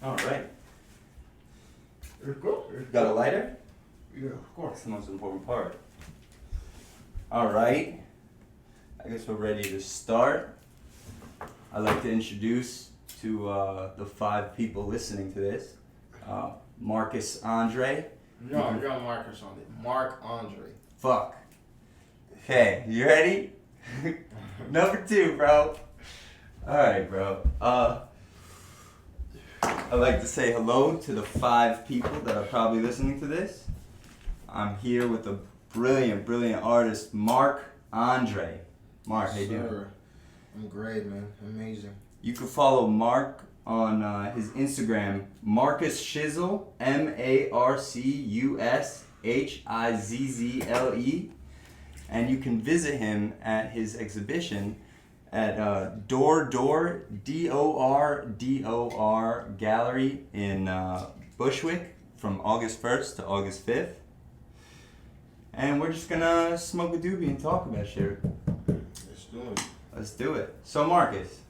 All right. Let's go. Got a lighter? Yeah, of course. That's the most important part. All right. I guess we're ready to start. I'd like to introduce to the 5 people listening to this, Marcus Andre. No, you got Marcus on it. Marc Andre. Fuck. Okay, you ready? Number 2, bro. Alright, bro. I'd like to say hello to the 5 people that are probably listening to this. I'm here with the brilliant artist, Marc Andre. Marc, how you doing? I'm great, man. Amazing. You can follow Marc on his Instagram, Marcus Shizzle, MarcusHizzle, and you can visit him at his exhibition at Dor Gallery in Bushwick from August 1st to August 5th. And we're just gonna smoke a doobie and talk about shit. Let's do it. Let's do it. So Marcus,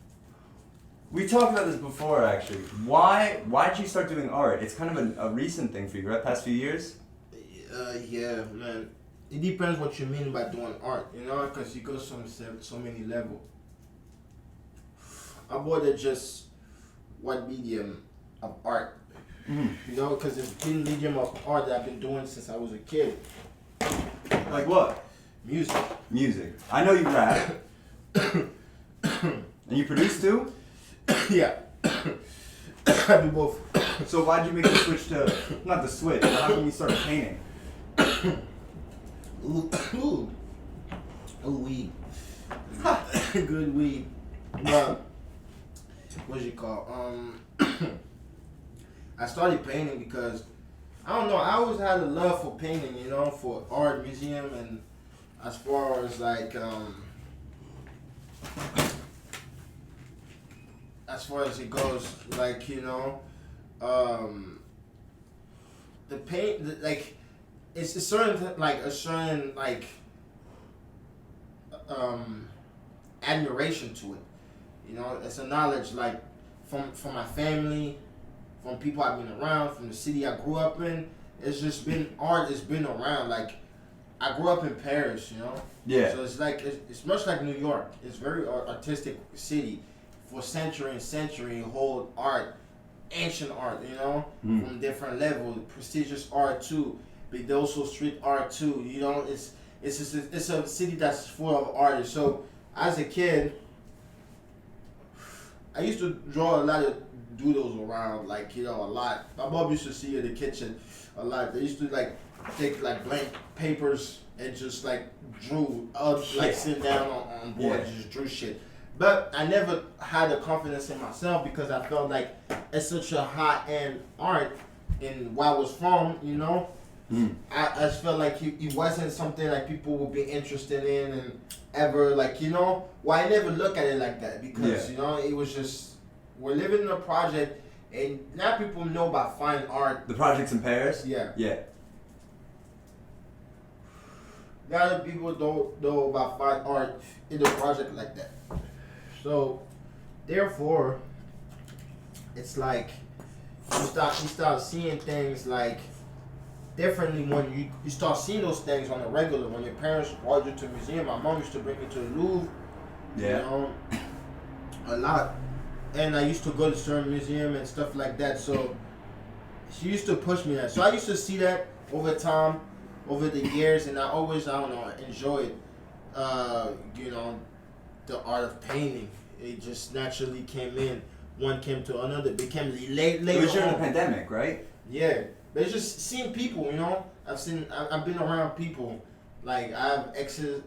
we talked about this before actually. Why'd you start doing art? It's kind of a recent thing for you, right? Past few years? Yeah, man. It depends what you mean by doing art, you know, because you go so many levels. I bought it just what medium of art, you know, because it's been medium of art that I've been doing since I was a kid. Like what? Music. Music. I know you rap. And you produce too? Yeah. I do both. So why'd you make the switch to, not the switch, but how come you started painting? Ooh, weed. Good weed. But what's it called? I started painting because I don't know. I always had a love for painting, you know, for art museum, and as far as like as far as it goes, like, you know, the paint, like, it's a certain admiration to it. You know, it's a knowledge like from my family, from people I've been around, from the city I grew up in. It's just been art has been around. Like, I grew up in Paris, you know. Yeah. So it's like it's much like New York. It's very artistic city. For century and century, hold art, ancient art, you know, from different levels, prestigious art too, but also street art too. You know, it's a city that's full of artists. So as a kid, I used to draw a lot of doodles around, like, you know, a lot. My mom used to see in the kitchen a lot. They used to like take like blank papers and just like drew, like sit down on board and just drew shit. But I never had the confidence in myself because I felt like it's such a high-end art in where I was from, you know. I just felt like it wasn't something like people would be interested in and ever, like, you know. Well, I never look at it like that because, you know, it was just, we're living in a project and now people know about fine art. The project's in Paris? Yeah. Yeah. Now that people don't know about fine art in the project like that. So, therefore, it's like you start seeing things like differently when you start seeing those things on a regular. When your parents brought you to a museum, my mom used to bring me to the Louvre. Yeah. You know, a lot. And I used to go to certain museum and stuff like that. So she used to push me that. So I used to see that over time, over the years, and I always, I don't know, enjoyed, you know, the art of painting. It just naturally came in. One came to another. Became later. It was during the pandemic, right? Yeah, but it's just seeing people. You know, I've been around people. Like, I have exes.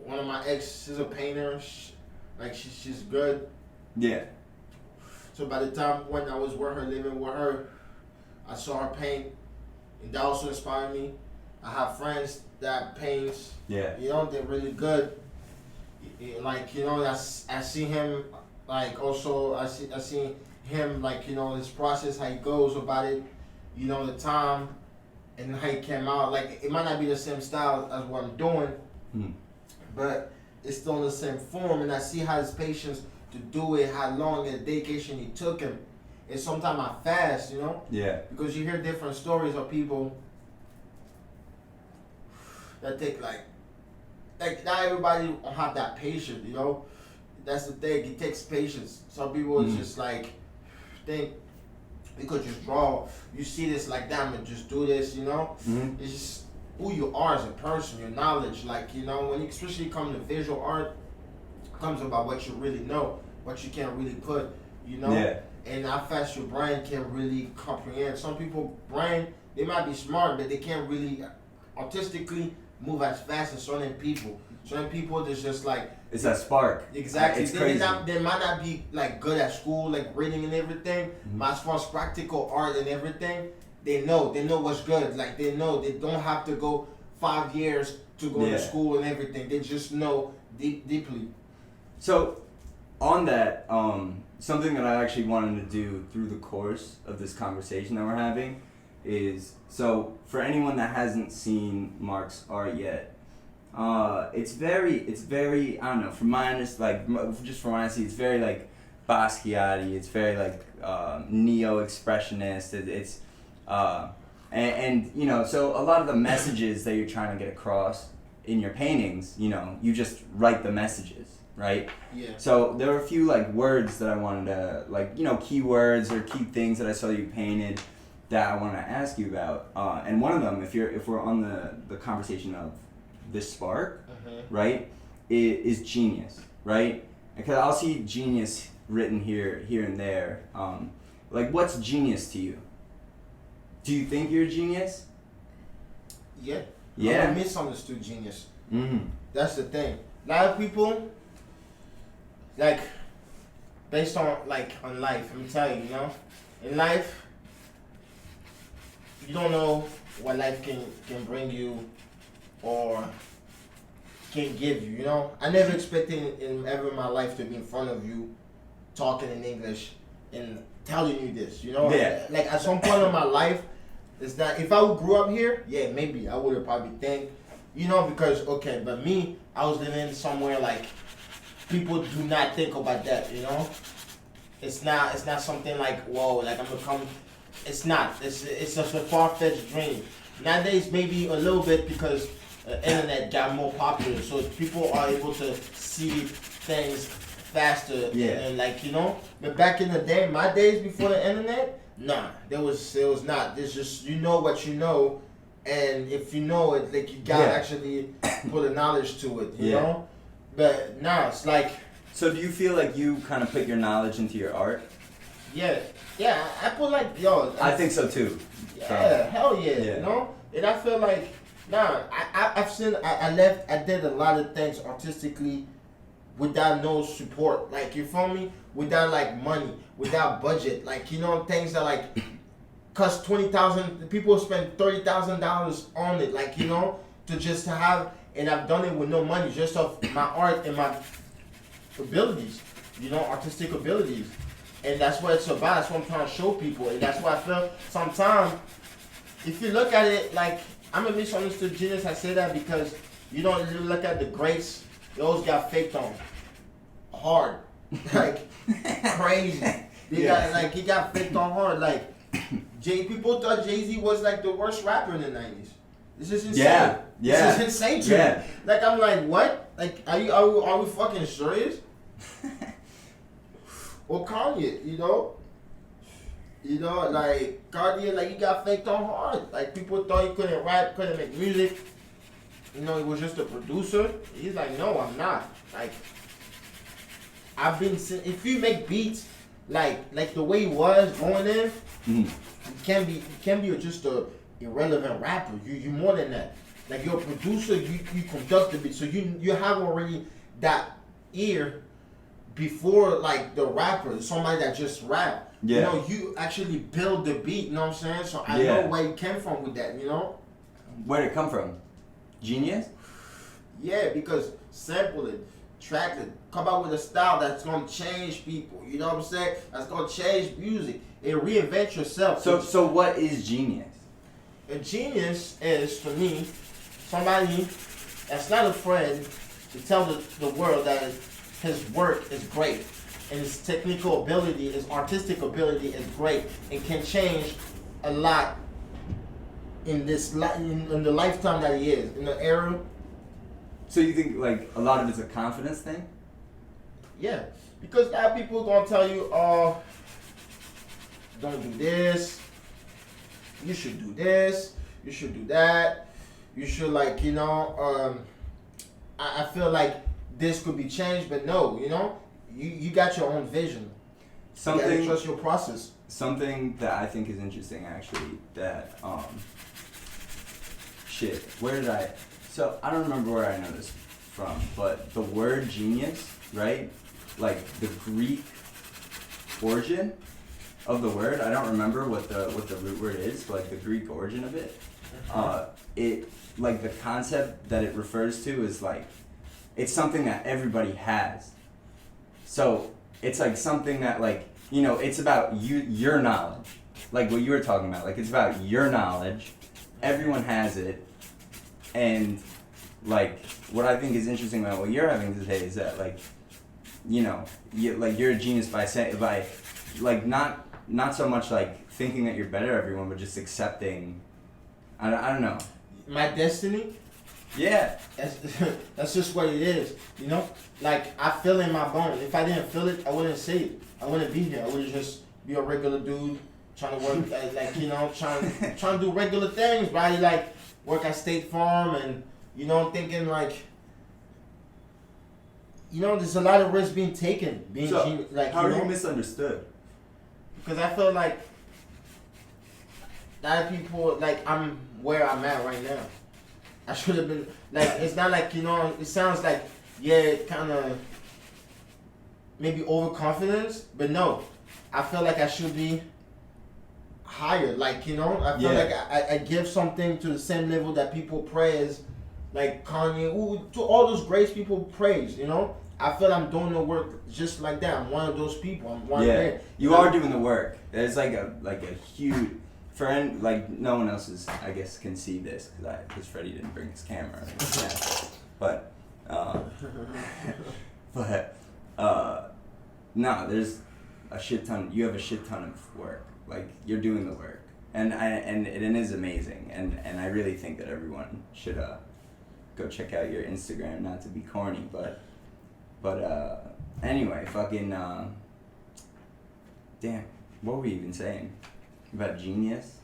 One of my exes is a painter. Like, she's good. Yeah. So by the time when I was with her, living with her, I saw her paint, and that also inspired me. I have friends that paints. Yeah. You know, they're really good. Like, you know, I see him, like, also I see him, like, you know, his process, how he goes about it, you know, the time and how he came out. Like, it might not be the same style as what I'm doing, but it's still in the same form, and I see how his patience to do it, how long and dedication he took him, and sometimes I fast, you know, Yeah. because you hear different stories of people that take like not everybody will have that patience, you know. That's the thing. It takes patience. Some people just like think you could just draw. You see this like that, and just do this, you know. It's just who you are as a person, your knowledge. Like, you know, when you especially come to visual art, it comes about what you really know, what you can't really put, you know. Yeah. And how fast your brain can really comprehend. Some people brain, they might be smart, but they can't really artistically move as fast as certain people. Certain people, there's just like it's that spark. Exactly. It's crazy. They might not be like good at school, like reading and everything. But as far as practical art and everything, they know what's good. Like they know they don't have to go 5 years to go to school and everything. They just know deeply. So, on that, something that I actually wanted to do through the course of this conversation that we're having is, so for anyone that hasn't seen Marc's art yet, it's very, I don't know, from my just from what I see, it's very like Basquiat-y, it's very like neo-expressionist, and you know, so a lot of the messages that you're trying to get across in your paintings, you know, you just write the messages, right? Yeah. So there were a few like words that I wanted to, like, you know, keywords or key things that I saw you painted that I wanted to ask you about. And one of them, if we're on the conversation of this spark, right, is genius, right? Because I'll see genius written here and there. Like, what's genius to you? Do you think you're a genius? Yeah. Yeah. I'm a misunderstood genius. Mm-hmm. That's the thing. A lot of people, like, based on life, let me tell you, you know, in life, you don't know what life can bring you or can give you, you know. I never expected ever in my life to be in front of you, talking in English and telling you this, you know. Yeah. Like at some point in my life, it's not. If I grew up here, yeah, maybe I would have probably think, you know, because okay, but me, I was living somewhere like people do not think about that, you know. It's not something like whoa, like I'm gonna come. It's not. It's just a far-fetched dream. Nowadays, maybe a little bit because the internet got more popular, so people are able to see things faster. Yeah. And like, you know. But back in the day, my days before the internet, nah, there was not. There's just, you know what you know, and if you know it, like you gotta actually put a knowledge to it, you know. But nah, it's like. So do you feel like you kind of put your knowledge into your art? Yeah, I put like, yo. I think so too. Yeah, hell yeah, you know? And I feel like, nah, I've seen, I did a lot of things artistically without no support. Like, you feel me? Without like money, without budget. Like, you know, things that like cost $20,000, people spend $30,000 on it. Like, you know, to just have, and I've done it with no money, just off my art and my abilities, you know, artistic abilities. And that's what it's about. That's what I'm trying to show people. And that's why I feel sometimes, if you look at it, like, I'm a misunderstood genius. I say that because you don't really look at the greats. They always got faked on hard. Like, crazy. He got faked on hard. Like, people thought Jay-Z was like the worst rapper in the 90s. This is insane. Yeah. This is insane to me. Like, I'm like, what? Like, are we fucking serious? Or Kanye, you know, like Kanye, like he got faked on hard. Like people thought he couldn't rap, couldn't make music. You know, he was just a producer. He's like, no, I'm not. Like, if you make beats like the way he was going in, you can't be just a irrelevant rapper. You more than that. Like you're a producer, you conduct the beat, so you have already that ear. Before like the rapper, somebody that just rap, you know, you actually build the beat. You know what I'm saying? So I know where you came from with that. You know, where did it come from? Genius? Yeah, because sample it, track it, come out with a style that's gonna change people. You know what I'm saying? That's gonna change music and reinvent yourself. So what is genius? A genius is, for me, somebody that's not afraid to tell the world that his work is great. and his technical ability, his artistic ability is great and can change a lot in in the lifetime that he is, in the era. So you think like a lot of it's a confidence thing? Yeah, because a lot of people gonna tell you, oh, don't do this, you should do this, you should do that, you should like, I feel like this could be changed, but no, you got your own vision. You gotta trust your process. Something that I think is interesting actually, that shit, where did I, so I don't remember where I know this from, but the word genius, right? Like the Greek origin of the word, I don't remember what the root word is, but like the Greek origin of it, it, like the concept that it refers to is like, it's something that everybody has. So it's like something that like, it's about your knowledge. Like what you were talking about, like it's about your knowledge. Everyone has it. And like what I think is interesting about what you're having to say is that like, you're a genius by like not so much like thinking that you're better than everyone, but just accepting. I don't know. My destiny. Yeah. That's just what it is. Like I feel in my bones. If I didn't feel it, I wouldn't say it. I wouldn't be here. I would just be a regular dude trying to work, trying to do regular things, right? Like work at State Farm and thinking like. There's a lot of risk being taken. How are you misunderstood? Because I feel like a lot of people, like I'm where I'm at right now. I should have been, like, it's not like, it sounds like, yeah, kind of maybe overconfidence, but no. I feel like I should be higher. Like, I feel like I give something to the same level that people praise, like Kanye, to all those great people praise, I feel I'm doing the work just like that. I'm one of those people. I'm one there. You are doing the work. There's like a huge, like no one else is, I guess, can see this because Freddie didn't bring his camera. But no, there's a shit ton. You have a shit ton of work. Like you're doing the work, and it is amazing. And I really think that everyone should go check out your Instagram. Not to be corny, but anyway, fucking damn, what were we even saying about genius?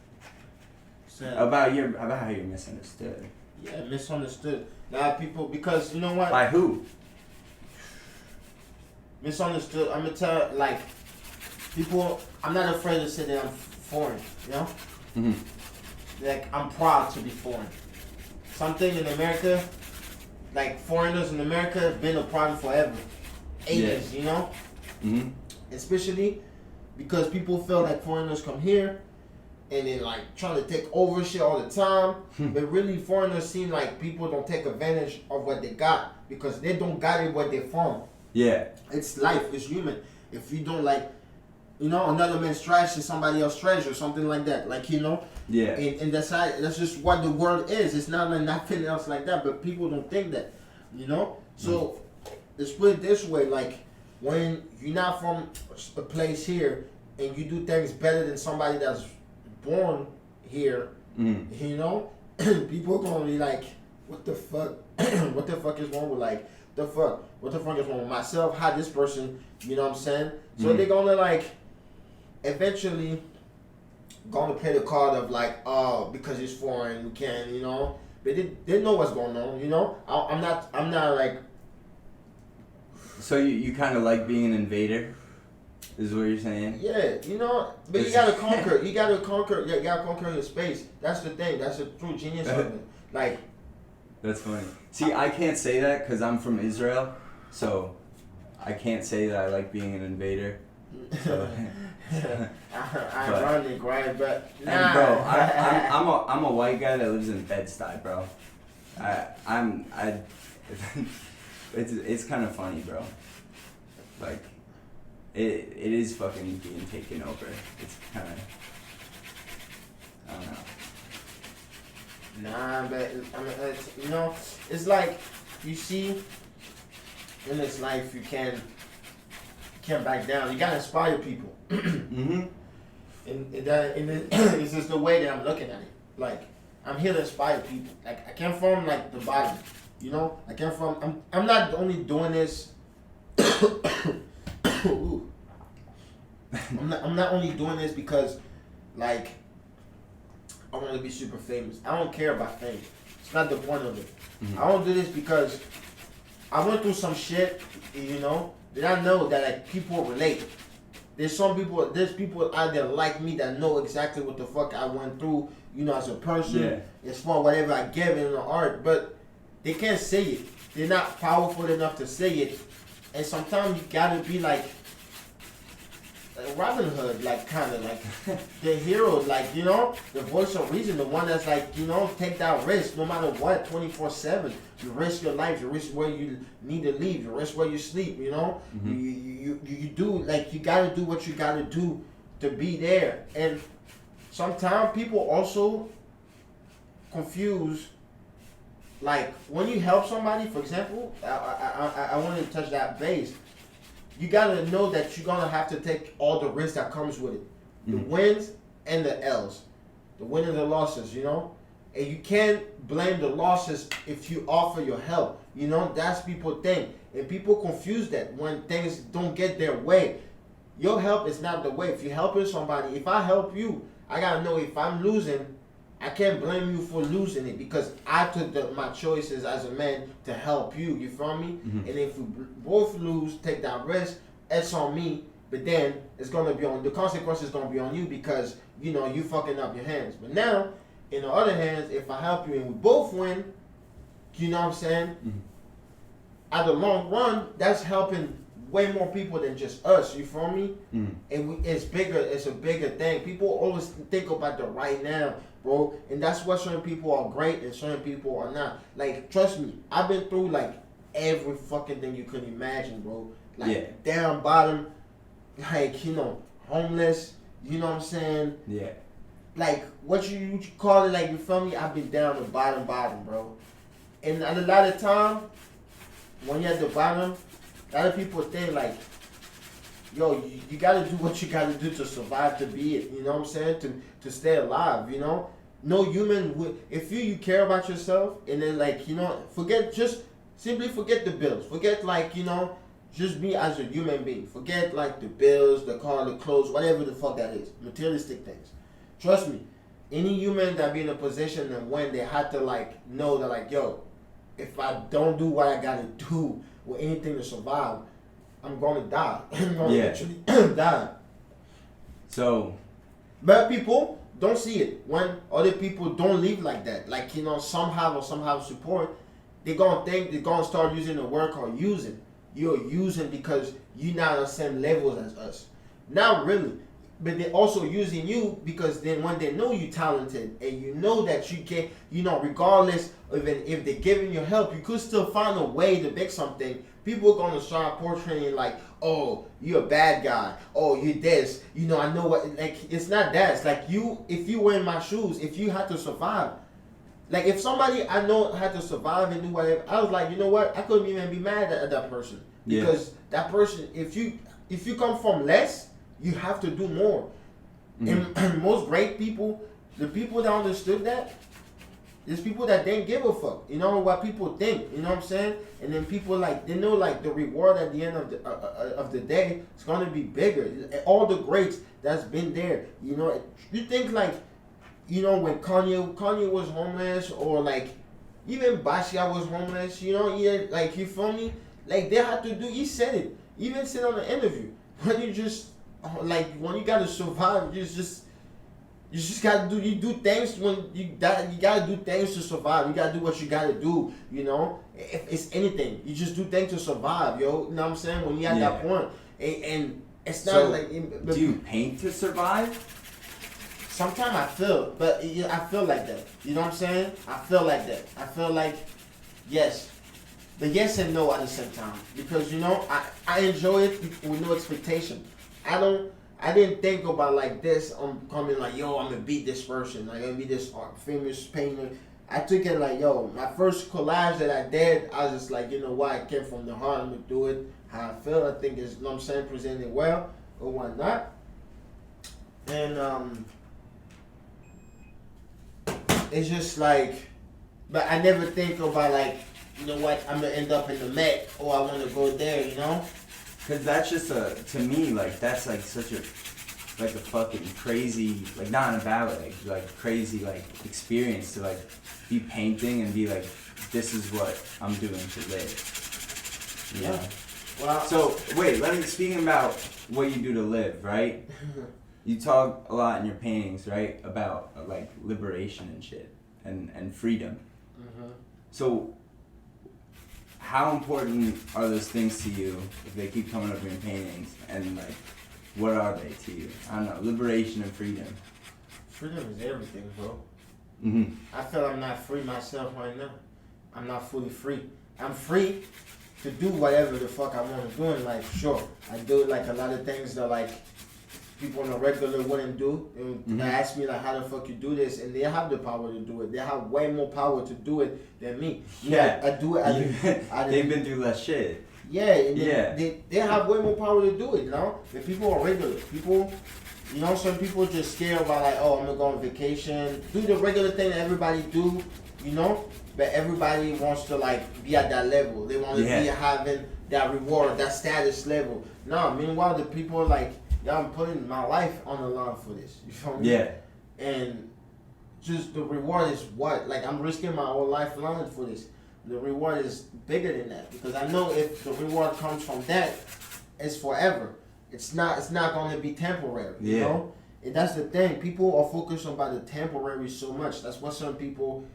About how you're misunderstood. Yeah, misunderstood. Now people, because you know what? By who? Misunderstood. I'm gonna tell like people. I'm not afraid to say that I'm foreign. Mm-hmm. Like I'm proud to be foreign. Something in America, like foreigners in America have been a problem forever. Ages, Mm-hmm. Especially because people feel like foreigners come here and then like trying to take over shit all the time. But really foreigners seem like people don't take advantage of what they got because they don't got it where they're from. Yeah. It's life, it's human. If you don't like, another man's trash is somebody else's treasure, something like that. Like, Yeah. And that's just what the world is. It's not like nothing else like that, but people don't think that, So let's put it this way, like when you're not from a place here and you do things better than somebody that's born here, people gonna be like, what the fuck? What the fuck is wrong with like the fuck? What the fuck is wrong with myself? How this person, you know what I'm saying? So they're gonna like eventually gonna play the card of like, oh, because he's foreign, we can't, But they know what's going on, I'm not like. So you kind of like being an invader, is what you're saying? Yeah, but you gotta conquer. You gotta conquer your space. That's the thing. That's the true genius of it. Like. That's funny. See, I can't say that because I'm from Israel, so I can't say that I like being an invader. So, ironic, right? But nah. And bro, I'm a white guy that lives in Bed-Stuy, bro. It's kind of funny, bro. Like, it is fucking being taken over. It's kind of, I don't know. Nah, but it's, it's like you see in this life you can can't back down. You gotta inspire people. Mm-hmm. It's just the way that I'm looking at it. Like, I'm here to inspire people. Like, I came from like the bottom, you know. I came from. I'm not only doing this. Ooh. I'm not only doing this because, like, I want to be super famous. I don't care about fame. It's not the point of it. Mm-hmm. I don't do this because I went through some shit, you know, that I know that like people relate. There's people out there like me that know exactly what the fuck I went through, you know, as a person. Yeah. As far as whatever I give in the art, but they can't say it. They're not powerful enough to say it. And sometimes you gotta be like Robin Hood, like kind of like the hero, like, you know, the voice of reason, the one that's like, you know, take that risk no matter what, 24/7. You risk your life, you risk where you need to leave, you risk where you sleep, you know. Mm-hmm. You do, like, you gotta do what you gotta do to be there. And sometimes people also confuse, like, when you help somebody, for example, I want to touch that base. You gotta know that you're gonna have to take all the risk that comes with it, the wins and the L's, the wins and the losses, you know. And you can't blame the losses if you offer your help, you know. That's people think, and people confuse that when things don't get their way. Your help is not the way. If you're helping somebody, if I help you, I gotta know if I'm losing, I can't blame you for losing it because I took my choices as a man to help you. You feel me? Mm-hmm. And if we both lose, take that risk, it's on me. But then it's gonna be on the consequence is gonna be on you because you know you fucking up your hands. But now, in the other hands, if I help you and we both win, you know what I'm saying? Mm-hmm. At the long run, that's helping way more people than just us. You feel me? Mm-hmm. And it's bigger. It's a bigger thing. People always think about the right now, bro, and that's why certain people are great and certain people are not. Like, trust me, I've been through like every fucking thing you could imagine, bro. Like down bottom, like, you know, homeless. You know what I'm saying? Yeah. Like what you call it? Like, you feel me? I've been down the bottom, bro. And a lot of time, when you're at the bottom, a lot of people think like, yo, you gotta do what you gotta do to survive, to be it. You know what I'm saying? To stay alive. You know, no human would. If you care about yourself, and then like, you know, simply forget the bills. Forget, like, you know, just be as a human being. Forget like the bills, the car, the clothes, whatever the fuck that is, materialistic things. Trust me, any human that be in a position and when they had to like know that like, yo, if I don't do what I gotta do with anything to survive, I'm gonna die. I'm gonna actually die. So, but people don't see it when other people don't live like that. Like, you know, somehow support. They're gonna start using the word called using. You're using because you're not on the same levels as us. Not really. But they're also using you because then when they know you're talented and you know that you can, you know, regardless of if they're giving you help, you could still find a way to make something. People are gonna start portraying like, oh, you're a bad guy. Oh, you're this. You know, I know what. Like, it's not that. It's like you. If you were in my shoes, if you had to survive, like if somebody I know had to survive and do whatever, I was like, you know what? I couldn't even be mad at that person because that person. If you come from less, you have to do more. And most great people, the people that understood that, there's people that didn't give a fuck. You know what people think. You know what I'm saying? And then people like they know like the reward at the end of the day is gonna be bigger. All the greats that's been there. You know, you think like, you know, when Kanye was homeless, or like even Basquiat was homeless. You know, like, you feel me? Like, they had to do. He said it. Even said on the interview when you just. Like, when you gotta survive, you just gotta do. You do things when you gotta do things to survive. You gotta do what you gotta do. You know, if it's anything, you just do things to survive, yo. You know what I'm saying? When you at that point, and it's not like. Do you paint to survive? Sometimes I feel, but I feel like that. You know what I'm saying? I feel like that. I feel like, yes. But yes and no at the same time, because, you know, I enjoy it with no expectation. I didn't think about like this. I'm coming like, yo, I'm gonna beat this person. I'm gonna be this famous painter. I took it like, yo, my first collage that I did, I was just like, you know what, I came from the heart, I'm gonna do it how I feel. I think it's, you know what I'm saying, presented well or whatnot. And it's just like, but I never think about like, you know what, I'm gonna end up in the Met or I wanna go there, you know? Cause that's just to me, like, that's like such a, like a fucking crazy, like not in a bad way, like crazy, like experience to like be painting and be like, this is what I'm doing to live. You know? Well, so wait, speaking about what you do to live, right? You talk a lot in your paintings, right, about like liberation and shit and freedom. Mm-hmm. So how important are those things to you if they keep coming up in your paintings, and like what are they to you? I don't know, liberation and freedom. Freedom is everything, bro. Mm-hmm. I feel I'm not free myself right now. I'm not fully free. I'm free to do whatever the fuck I want to do in life. Sure, I do like a lot of things that like people on a regular wouldn't do. And they ask me like, how the fuck you do this? And they have the power to do it. They have way more power to do it than me. Yeah, I do it. They've been through less shit. Yeah, Yeah. They have way more power to do it, you know? The people are regular. People, you know, some people just scared about like, oh, I'm gonna go on vacation. Do the regular thing that everybody do, you know? But everybody wants to like be at that level. They want to be having that reward, that status level. No, meanwhile, the people are like, yeah, I'm putting my life on the line for this. You feel me? Yeah. And just the reward is what? Like, I'm risking my whole lifeline for this. The reward is bigger than that, because I know if the reward comes from that, it's forever. It's not going to be temporary. You know? And that's the thing. People are focused on about the temporary so much. That's why some people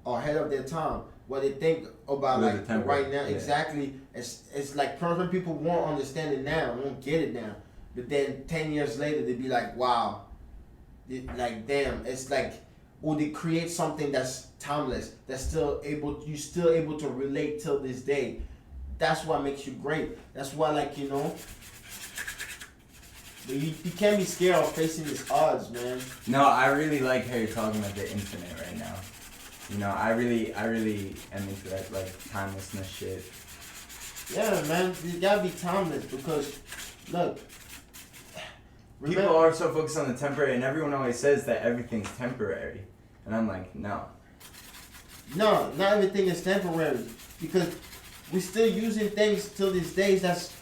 are ahead of their time. What they think about like right now, exactly. It's like certain people won't understand it now, won't get it now. But then 10 years later, they'd be like, wow. Like, damn. It's like, or they create something that's timeless, that's you're still able to relate till this day. That's what makes you great. That's why, like, you know, you can't be scared of facing these odds, man. No, I really like how you're talking about the infinite right now. You know, I really am into that, like, timelessness shit. Yeah, man, you gotta be timeless, because, look, people are so focused on the temporary, and everyone always says that everything's temporary. And I'm like, no. No, not everything is temporary. Because we're still using things till these days that's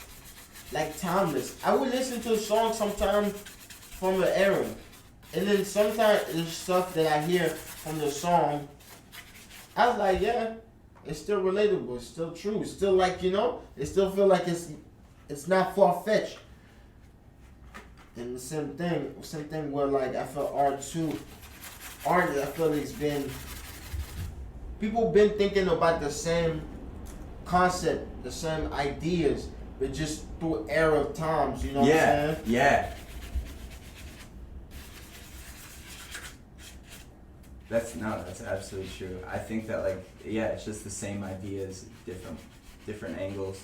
like timeless. I would listen to a song sometimes from the era. And then sometimes there's stuff that I hear from the song. I was like, yeah, it's still relatable. It's still true. It's still like, you know, it still feel like it's not far-fetched. And the same thing where like I feel art too. Art, I feel it's been, people been thinking about the same concept, the same ideas, but just through era of times, you know what I'm saying? Yeah. That's absolutely true. I think that like, yeah, it's just the same ideas, different angles.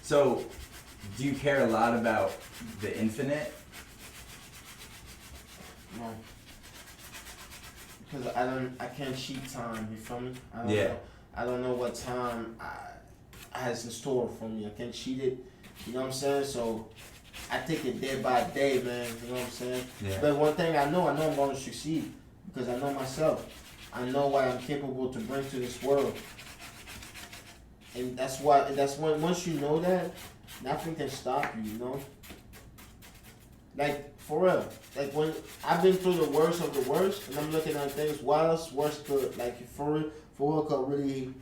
So, do you care a lot about the infinite? No. Because I can't cheat time, you feel me? I don't know what time has in store for me. I can't cheat it, you know what I'm saying? So I take it day by day, man, you know what I'm saying? Yeah. But one thing I know I'm going to succeed, because I know myself. I know what I'm capable to bring to this world. And that's when once you know that, nothing can stop you, you know? Like, for real. Like, when I've been through the worst of the worst, and I'm looking at things, what else worse could, like, for real could really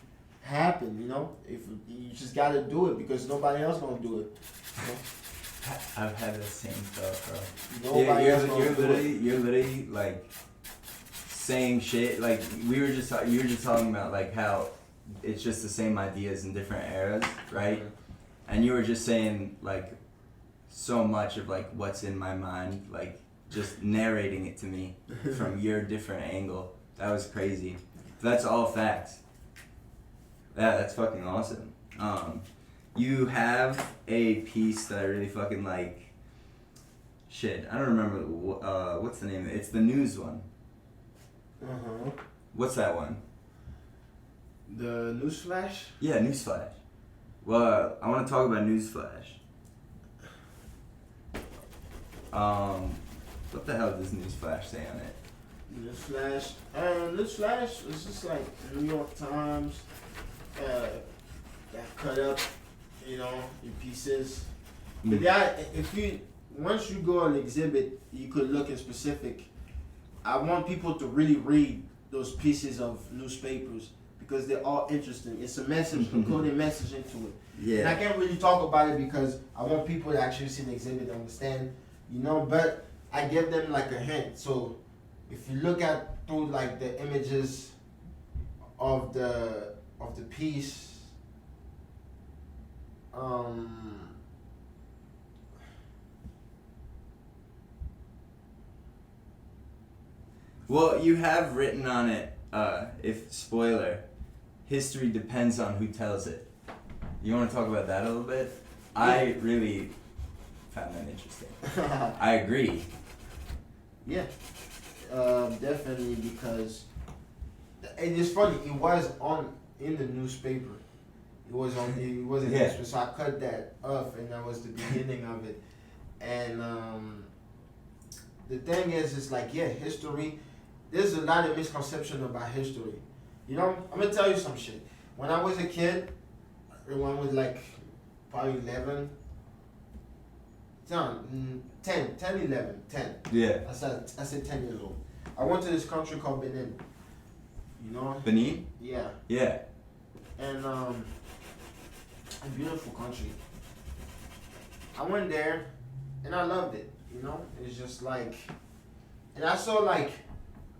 happen, you know? If you just gotta do it, because nobody else gonna do it. You know? I've had the same thought, bro. You're literally like saying shit. Like you were just talking about like how it's just the same ideas in different eras, right? Mm-hmm. And you were just saying like so much of like what's in my mind, like just narrating it to me from your different angle. That was crazy. That's all facts. Yeah, that's fucking awesome. You have a piece that I really fucking like. Shit, I don't remember what's the name of it. It's the news one. Uh-huh. What's that one? The Newsflash? Yeah, Newsflash. Well, I want to talk about Newsflash. What the hell does Newsflash say on it? Newsflash is just like New York Times, that cut up, you know, in pieces. But yeah, once you go on exhibit, you could look in specific. I want people to really read those pieces of newspapers because they're all interesting. It's a message, a coded message into it. Yeah. And I can't really talk about it because I want people to actually see the exhibit and understand, you know, but I give them like a hint. So if you look at through like the images of the piece, Well, you have written on it, if spoiler, history depends on who tells it. You want to talk about that a little bit? Yeah. I really found that interesting. I agree. Yeah, definitely because it is funny. It was in the newspaper. It was on. It was in the newspaper. So I cut that off, and that was the beginning of it. And the thing is, it's like history. There's a lot of misconception about history. You know, I'm gonna tell you some shit. When I was a kid, when I was like probably 11. 10, 11, 10. Yeah. I said 10 years old. I went to this country called Benin. You know? Benin? Yeah. Yeah. And a beautiful country. I went there and I loved it. You know? It's just like, and I saw like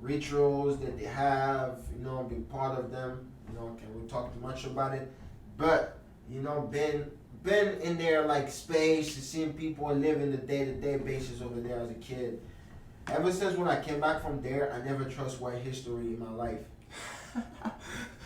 rituals that they have, you know, being part of them. You know, can we talk too much about it? But, you know, been in their like space, seeing people and living the day-to-day basis over there as a kid. Ever since when I came back from there, I never trust white history in my life.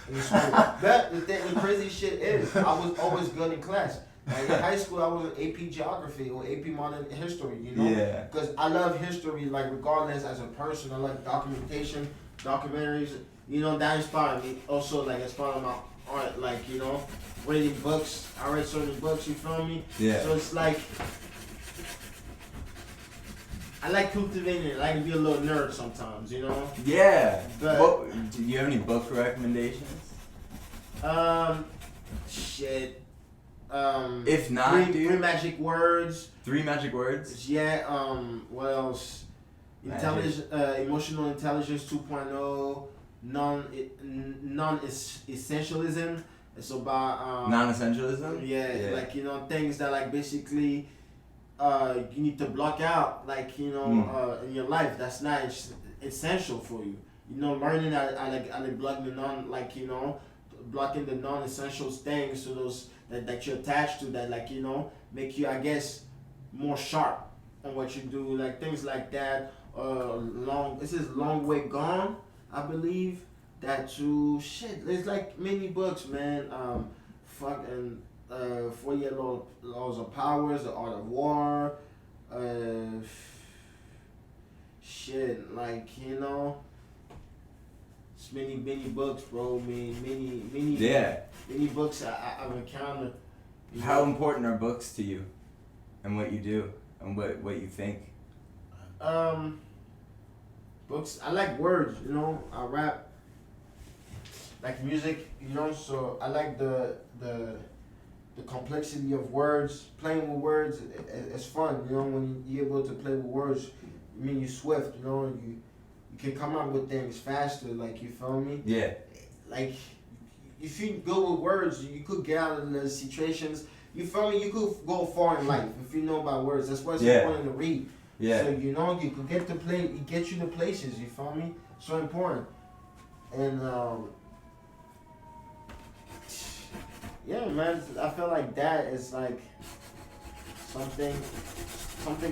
In school. But the crazy shit is, I was always good in class. Like in high school, I was in AP Geography or AP Modern History, you know? Yeah. Because I love history, like regardless as a person. I like documentation, documentaries. You know, that inspired me. Also, like, inspired my art, like, you know, reading books. I read certain books, you feel me? Yeah. So it's like, I like cultivating it. I like to be a little nerd sometimes, you know? Yeah. But, do you have any book recommendations? Shit. If not, three magic words. 3 magic words? Yeah, what else? Emotional intelligence 2.0, non-essentialism. It's about non-essentialism? Yeah, like, you know, things that like basically you need to block out, like, you know, in your life that's not essential for you. You know, learning how to block the blocking the non-essential things, so those that you're attached to, that, like, you know, make you, I guess, more sharp on what you do, like things like that. This is Long Way Gone, I believe. That too. Shit, there's like many books, man. 48 Laws of Powers, The Art of War. Shit, like, you know, it's many books, bro. Many books I've encountered. How important are books to you, and what you do, and what you think? Books. I like words. You know, I rap. Like music, you know. So I like the complexity of words. Playing with words, it's fun. You know, when you're able to play with words, I mean, you're swift. You know, you can come up with things faster. Like, you feel me? Yeah. Like, if you go with words, you could get out of the situations. You feel me? You could go far in life if you know about words. That's why it's important to read. Yeah. So, you know, you could get you to places. You feel me? So important. And yeah, man. I feel like that is like something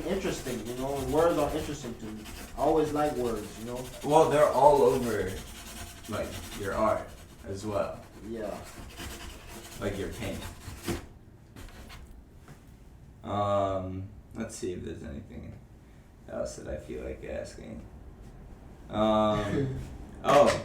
interesting. You know, words are interesting to me. I always like words. You know. Well, they're all over, like, your art as well. Yeah. Like your paint. Let's see if there's anything else that I feel like asking. Oh,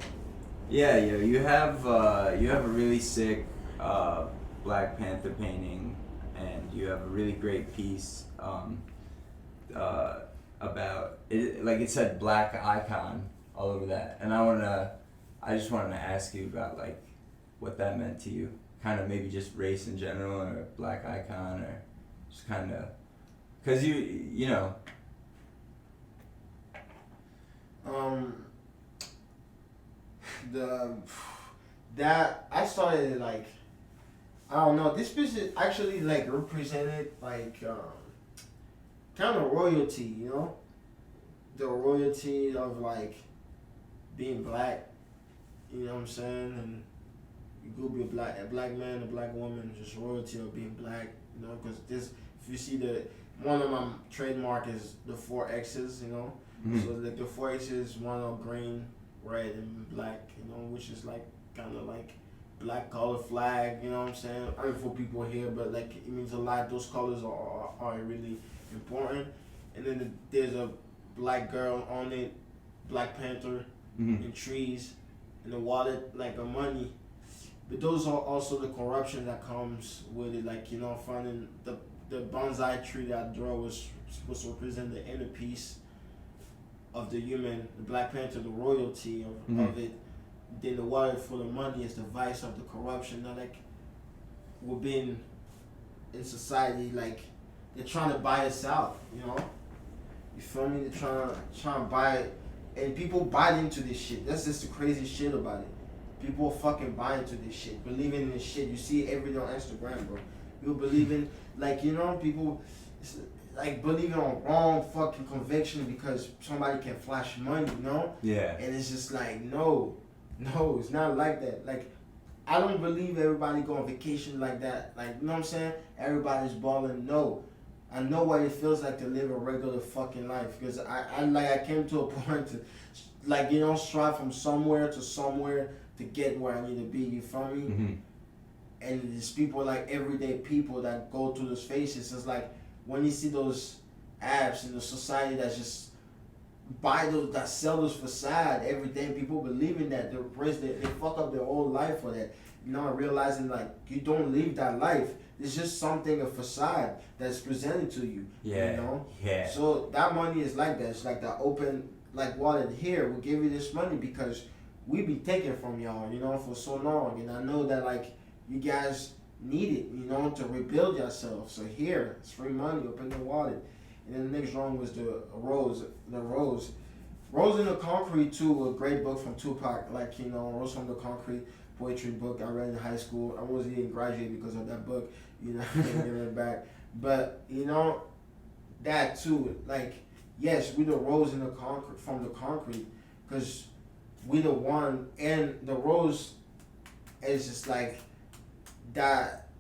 yeah, you have a really sick Black Panther painting, and you have a really great piece uh, about it. Like it said, black icon all over that, and I just wanted to ask you about like what that meant to you. Kind of maybe just race in general, or black icon, or just kind of, cause you know. The that I started like I don't know. This piece is actually like represented like kind of royalty, you know, the royalty of like being black. You know what I'm saying? And you could be a black man, a black woman, just royalty of being black. You know, because this if you see the one of my trademark is the 4 X's. You know, so like the 4 X's, one of green, red, and black. You know, which is like kind of like black color flag, you know what I'm saying? I mean, for people here, but like it means a lot. Those colors are really important. And then there's a black girl on it, Black Panther, and trees, and the wallet like a money. But those are also the corruption that comes with it. Like you know, finding the bonsai tree that I draw was supposed to represent the inner peace of the human, the Black Panther, the royalty of it. Then the wallet for the money is the vice of the corruption. Now, like, we're being in society, like, they're trying to buy us out, you know? You feel me? They're trying to buy it. And people buy into this shit. That's just the crazy shit about it. People fucking buy into this shit, believing in this shit. You see it every day on Instagram, bro. People believing, like, you know, people, like, believing on wrong fucking conviction because somebody can flash money, you know? Yeah. And it's just like, no, it's not like that. Like, I don't believe everybody go on vacation like that. Like, you know what I'm saying? Everybody's balling. No. I know what it feels like to live a regular fucking life. Because I came to a point to, like, you know, strive from somewhere to get where I need to be. You feel me? And there's people, like, everyday people that go through those phases. It's like, when you see those apps in the society that's just buy those, that sell those facade every day, people believe in that. They fuck up their whole life for that. You know, realizing like you don't live that life. It's just something, a facade that's presented to you. Yeah. You know? Yeah. So that money is like that. It's like the open like wallet here, we'll give you this money because we be taking from y'all, you know, for so long. And I know that like you guys need it, you know, to rebuild yourself. So here, it's free money, open the wallet. And then the next drawing was the Rose. Rose in the Concrete too, a great book from Tupac. Like, you know, Rose from the Concrete, poetry book I read in high school. I wasn't even graduated because of that book, you know, giving it back. But, you know, that too, like, yes, we the Rose in the Concrete, from the Concrete, because we the one, and the Rose is just like that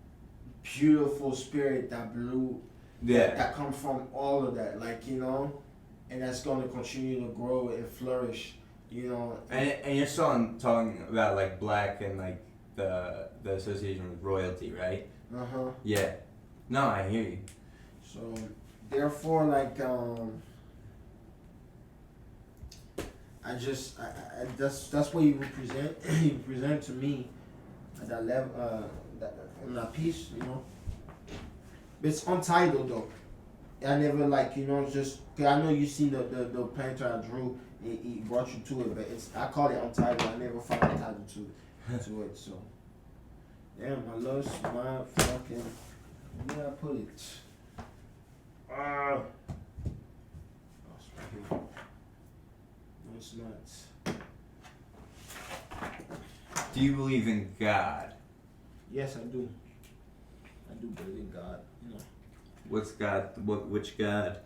beautiful spirit, that blue, that comes from all of that, like, you know, and that's going to continue to grow and flourish, you know. And you're still talking about like black and like the association with royalty, right? Yeah. No, I hear you. So therefore, like, that's what you represent. You present to me at that level, in that piece, you know. But it's untitled though. I never like, you know, just cause I know you seen the painter I drew. He brought you to it, but I call it untitled. I never found a title to it. So, damn, I lost my fucking. Where did I put it? Oh, it's right here. No, it's not. Do you believe in God? Yes, I do. I do believe in God. You know. What's God? Which God?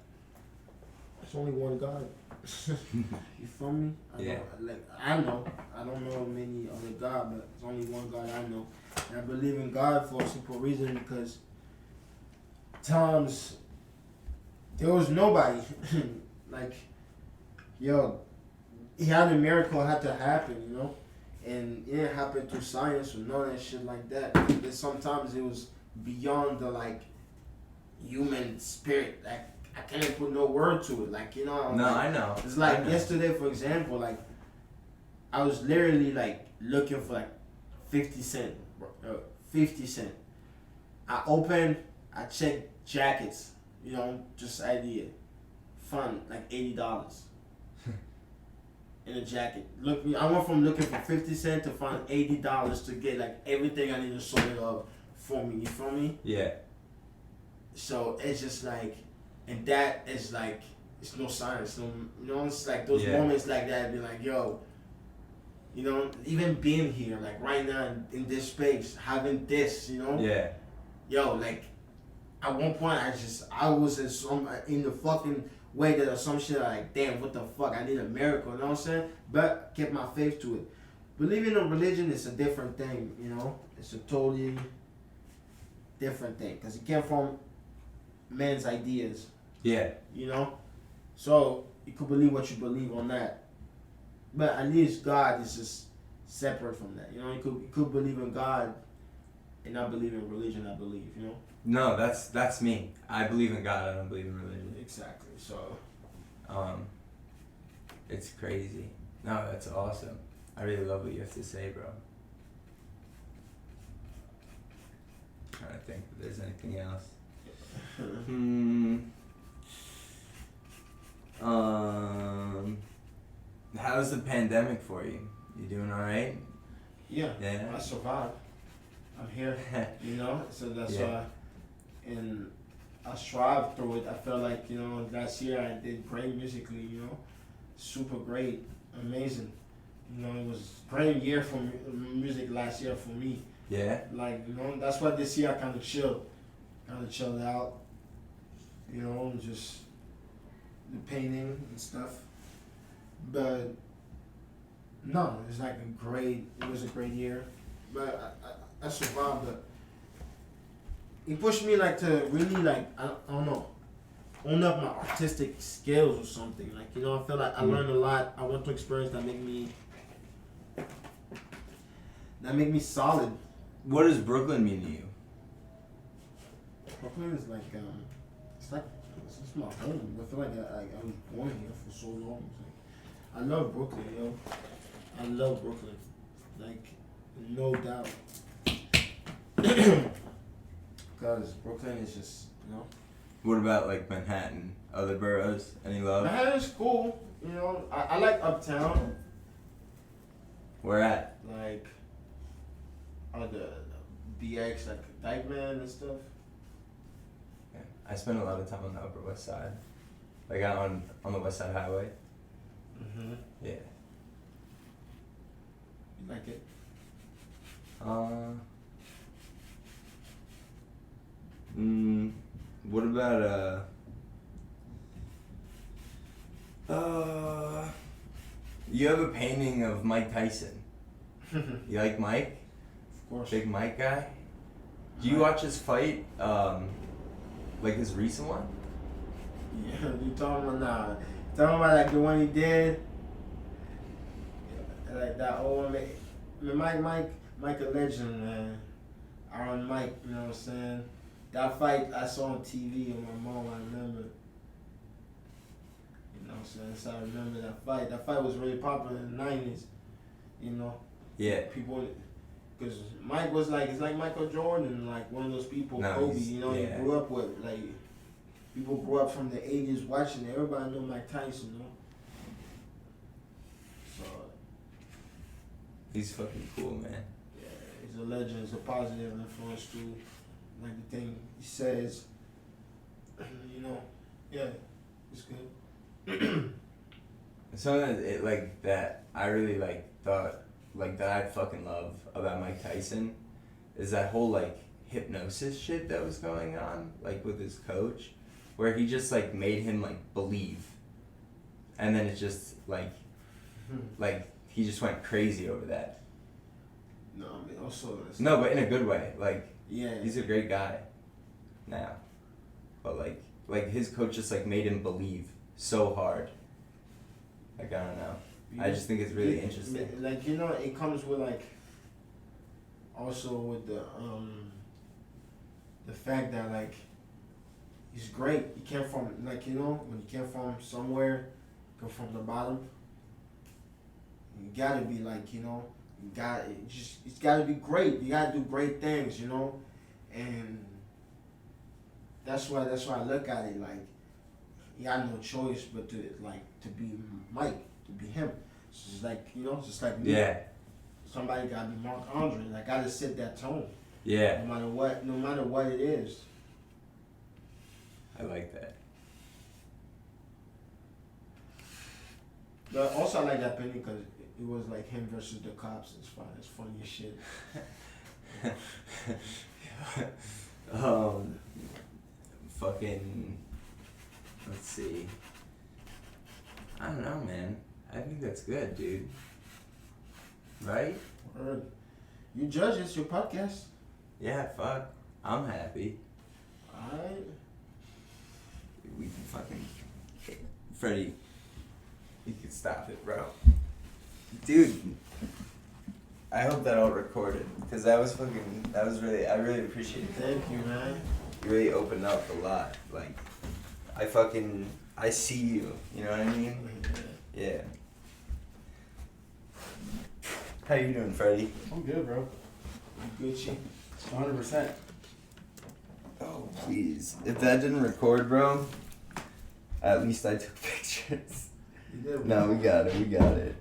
There's only one God. You feel me? I know. I don't know many other God, but there's only one God I know. And I believe in God for a simple reason because times there was nobody. Like, yo, he had a miracle had to happen, you know? And it didn't happen through science or none of that shit like that. But sometimes it was beyond the like human spirit. Like, I can't put no word to it. Like, you know. No, like, I know. It's like I know. yesterday, for example, like I was literally like looking for like 50 cent, 50 cent. I opened, I checked jackets, you know, just idea, fun like $80 in a jacket. Look, I went from looking for 50 cent to find $80 to get like everything I need to sort it up for me. You feel me? Yeah. So it's just like, and that is like, it's no science, no, you know, it's like those Yeah. moments like that. Be like, yo, you know, even being here, like right now in this space, having this, you know, Yeah. yo, like at one point I was in the fucking way that some shit like, damn, what the fuck, I need a miracle, you know what I'm saying? But kept my faith to it. Believing in religion is a different thing, you know. It's a totally different thing because it came from men's ideas, Yeah. you know. So you could believe what you believe on that, but at least God is just separate from that. You know, you could believe in God and not believe in religion. I believe, you know. No, that's me. I believe in God. I don't believe in religion. Exactly. So It's crazy. No, that's awesome. I really love what you have to say, bro. Trying to think if there's anything else. How's the pandemic for you? You doing all right? yeah, Yeah. I survived. I'm here, you know. So that's Yeah. why, and I strive through it. I felt like, you know, last year I did great musically. You know, super great, amazing. You know, it was great year for music last year for me. Yeah. Like, you know, that's why this year I kind of chilled out. You know, just the painting and stuff. But no, it was like it was a great year. But I survived. But it pushed me like to really like I don't know, own up my artistic skills or something. Like, you know, I feel like I learned a lot. I went to experience that make me solid. What does Brooklyn mean to you? Brooklyn is like it's my home. I feel like I was born here for so long. It's like, I love Brooklyn, yo. I love Brooklyn, like no doubt. Because Brooklyn is just, you know. What about like Manhattan? Other boroughs? Any love? Manhattan's cool, you know. I like Uptown, Where at? like the BX, like Dykeman and stuff. Yeah. I spend a lot of time on the Upper West Side. Like out on the West Side Highway. Mhm. Yeah. You like it? What about you have a painting of Mike Tyson. You like Mike? Of course. Big Mike guy? Do you watch his fight? Like his recent one? Yeah, you talking about now? Talking about like the one he did, like that old one. Mike a legend, man. Iron Mike, you know what I'm saying? That fight I saw on TV on my mom, I remember. You know what I'm saying? So I remember that fight. That fight was really popular in the 90s, you know? Yeah. People, because Mike was like, it's like Michael Jordan, like one of those people, No, Kobe, he's- you know, yeah. he grew up with, like, people grew up from the 80s watching it. Everybody know Mike Tyson, you know? So, He's fucking cool, man. yeah, he's a legend. He's a positive influence too. Like the thing he says, you know, yeah, it's good. Something that I really thought that I fucking love about Mike Tyson is that whole like hypnosis shit that was going on like with his coach, where he just like made him like believe, and then it just like he just went crazy over that. No, I mean also No, but in a good way. Like yeah, he's a great guy now, but like his coach just like made him believe so hard. Like I don't know. I just think it's really interesting. Like, you know, it comes with like also with the fact that like he's great. He came from like, you know, when he came from somewhere, come from the bottom. You gotta be like, you know, it's gotta be great. You gotta do great things, you know, and that's why I look at it like he had no choice but to be Mike, to be him. It's just like, you know, just like me. Yeah. Somebody gotta be Marc Andre. Like, gotta set that tone. Yeah. No matter what it is. I like that. But also I like that penny because it was like him versus the cops. It's fun. It's funny as shit. Fucking. Let's see. I don't know, man. I think that's good, dude. Right? Word. You judge. It's your podcast. Yeah. Fuck. I'm happy. Alright. We can fucking. Freddie. You can stop it, bro. Dude. I hope that all recorded, because that was really, I really appreciate it. Thank you, man. You really opened up a lot. Like, I see you. You know what I mean? Yeah. How you doing, Freddie? I'm good, bro. Gucci. 100%. Oh, please. If that didn't record, bro, at least I took pictures. You did, No, we got it.